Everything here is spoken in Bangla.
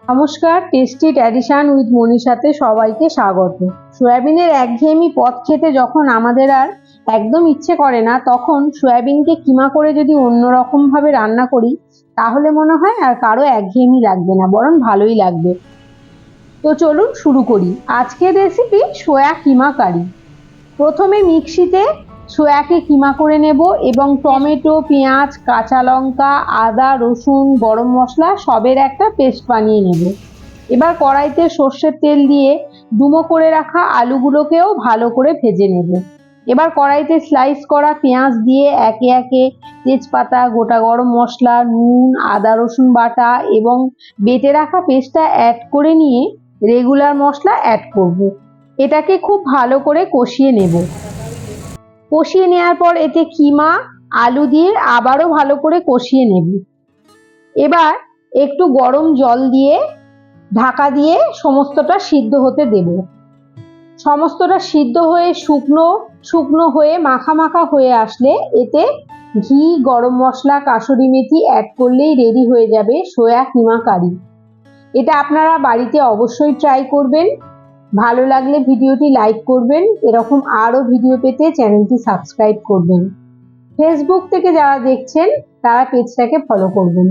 নমস্কার, টেস্টি ট্র্যাডিশন উইথ মনীষাতে সবাইকে স্বাগত। সয়াবিনের একঘেয়েমি পদ খেতে যখন আমাদের আর একদম ইচ্ছে করে না, তখন সয়াবিনকে কিমা করে যদি অন্যরকম ভাবে রান্না করি, তাহলে মনে হয় আর কারো একঘেয়েমি লাগবে না, বরং ভালোই লাগবে। তো চলুন শুরু করি। আজকের রেসিপি সোয়া কিমা কারি। প্রথমে মিক্সিতে সোয়াকে কিমা করে নেব এবং টমেটো, পেঁয়াজ, কাঁচা লঙ্কা, আদা, রসুন, গরম মশলা সবের একটা পেস্ট বানিয়ে নেব। এবার কড়াইতে সর্ষের তেল দিয়ে ডুমো করে রাখা আলুগুলোকেও ভালো করে ভেজে নেব। এবার কড়াইতে স্লাইস করা পেঁয়াজ দিয়ে একে একে তেজপাতা, গোটা গরম মশলা, নুন, আদা রসুন বাটা এবং বেটে রাখা পেস্টটা অ্যাড করে নিয়ে রেগুলার মশলা অ্যাড করব। এটাকে খুব ভালো করে কষিয়ে নেব। কষিয়ে নেওয়ার পর এতে কিমা, আলু দিয়ে আবারও ভালো করে কষিয়ে নেব। এবার একটু গরম জল দিয়ে ঢাকা দিয়ে সমস্তটা সিদ্ধ হতে দেব। সমস্তটা সিদ্ধ হয়ে শুকনো শুকনো হয়ে মাখা মাখা হয়ে আসলে এতে ঘি, গরম মশলা, কাসুরি মেথি অ্যাড করলেই রেডি হয়ে যাবে সোয়া কিমা কারি। এটা আপনারা বাড়িতে অবশ্যই ট্রাই করবেন। ভালো লাগলে ভিডিওটি লাইক করবেন। এরকম আরও ভিডিও পেতে চ্যানেলটি সাবস্ক্রাইব করবেন। ফেসবুক থেকে যারা দেখছেন তারা পেজটাকে ফলো করবেন।